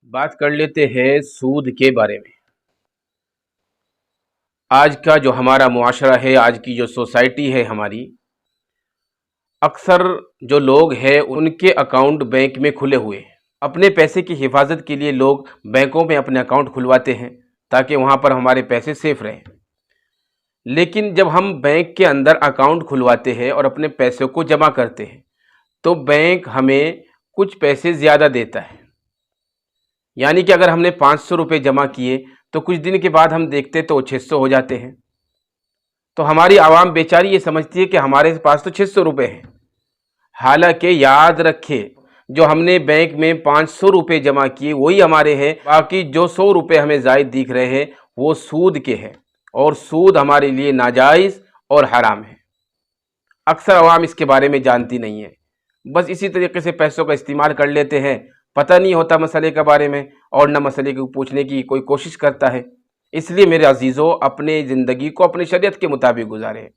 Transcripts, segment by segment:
बात कर लेते हैं सूद के बारे में। आज का जो हमारा मुआशरा है, आज की जो सोसाइटी है हमारी, अक्सर जो लोग हैं उनके अकाउंट बैंक में खुले हुए हैं। अपने पैसे की हिफाजत के लिए लोग बैंकों में अपने अकाउंट खुलवाते हैं ताकि वहाँ पर हमारे पैसे सेफ रहें। लेकिन जब हम बैंक के अंदर अकाउंट खुलवाते हैं और अपने पैसों को जमा करते हैं तो बैंक हमें कुछ पैसे ज़्यादा देता है। यानी कि अगर हमने 500 रुपये जमा किए तो कुछ दिन के बाद हम देखते तो 600 हो जाते हैं। तो हमारी आवाम बेचारी ये समझती है कि हमारे पास तो 600 रुपये हैं। हालांकि याद रखें, जो हमने बैंक में 500 रुपये जमा किए वही हमारे हैं, बाकी जो 100 रुपये हमें ज़ायद दिख रहे हैं वो सूद के हैं, और सूद हमारे लिए नाजायज़ और हराम है। अक्सर आवाम इसके बारे में जानती नहीं है, बस इसी तरीके से पैसों का इस्तेमाल कर लेते हैं, पता नहीं होता मसले के बारे में और न मसले को पूछने की कोई कोशिश करता है। इसलिए मेरे अजीज़ों, अपने ज़िंदगी को अपनी शरीयत के मुताबिक गुजारें।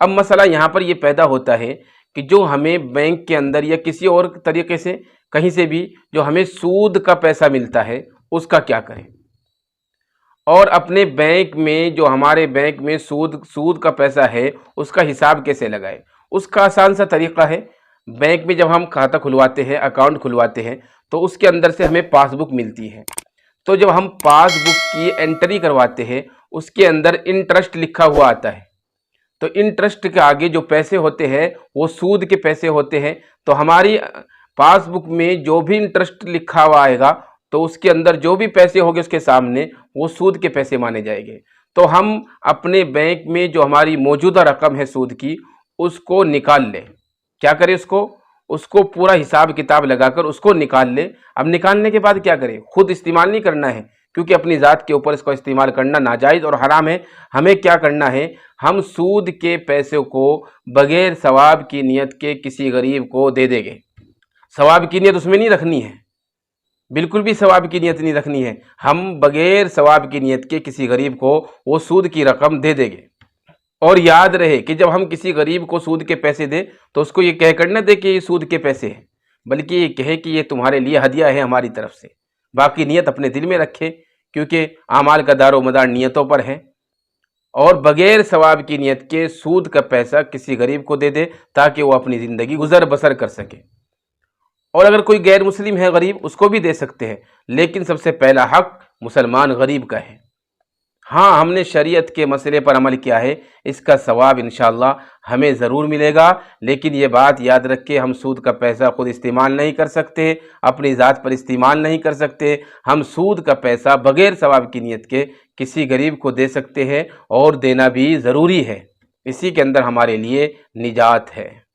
अब मसला यहाँ पर ये पैदा होता है कि जो हमें बैंक के अंदर या किसी और तरीके से कहीं से भी जो हमें सूद का पैसा मिलता है उसका क्या करें, और अपने बैंक में जो हमारे बैंक में सूद का पैसा है उसका हिसाब कैसे लगाएं। उसका आसान सा तरीका है, बैंक में जब हम खाता खुलवाते हैं, अकाउंट खुलवाते हैं, तो उसके अंदर से हमें पासबुक मिलती है। तो जब हम पासबुक की एंट्री करवाते हैं उसके अंदर इंटरेस्ट लिखा हुआ आता है। तो इंटरेस्ट के आगे जो पैसे होते हैं वो सूद के पैसे होते हैं। तो हमारी पासबुक में जो भी इंटरेस्ट लिखा हुआ आएगा तो उसके अंदर जो भी पैसे होंगे उसके सामने वो सूद के पैसे माने जाएंगे। तो हम अपने बैंक में जो हमारी मौजूदा रकम है सूद की, उसको निकाल लें। क्या करें, उसको पूरा हिसाब किताब लगाकर उसको निकाल ले। अब निकालने के बाद क्या करें, खुद इस्तेमाल नहीं करना है, क्योंकि अपनी ज़ात के ऊपर इसको इस्तेमाल करना नाजायज़ और हराम है। हमें क्या करना है, हम सूद के पैसे को बग़ैर सवाब की नियत के किसी गरीब को दे देंगे। सवाब की नियत उसमें नहीं रखनी है, बिल्कुल भी सवाब की नियत नहीं रखनी है। हम बग़ैर सवाब की नियत के किसी गरीब को वो सूद की रकम दे देंगे। और याद रहे कि जब हम किसी गरीब को सूद के पैसे दें तो उसको ये कह कर न दे कि ये सूद के पैसे हैं, बल्कि ये कहे कि ये तुम्हारे लिए हदिया है हमारी तरफ से। बाकी नियत अपने दिल में रखे, क्योंकि आमाल का दारो मदार नियतों पर है। और बग़ैर सवाब की नियत के सूद का पैसा किसी गरीब को दे दे ताकि वो अपनी ज़िंदगी गुजर बसर कर सके। और अगर कोई गैर मुस्लिम है गरीब, उसको भी दे सकते हैं, लेकिन सबसे पहला हक मुसलमान गरीब का है। हाँ, हमने शरीयत के मसले पर अमल किया है, इसका सवाब इंशाअल्लाह हमें ज़रूर मिलेगा। लेकिन ये बात याद रखें, हम सूद का पैसा खुद इस्तेमाल नहीं कर सकते, अपनी ज़ात पर इस्तेमाल नहीं कर सकते। हम सूद का पैसा बग़ैर सवाब की नियत के किसी गरीब को दे सकते हैं, और देना भी ज़रूरी है। इसी के अंदर हमारे लिए निजात है।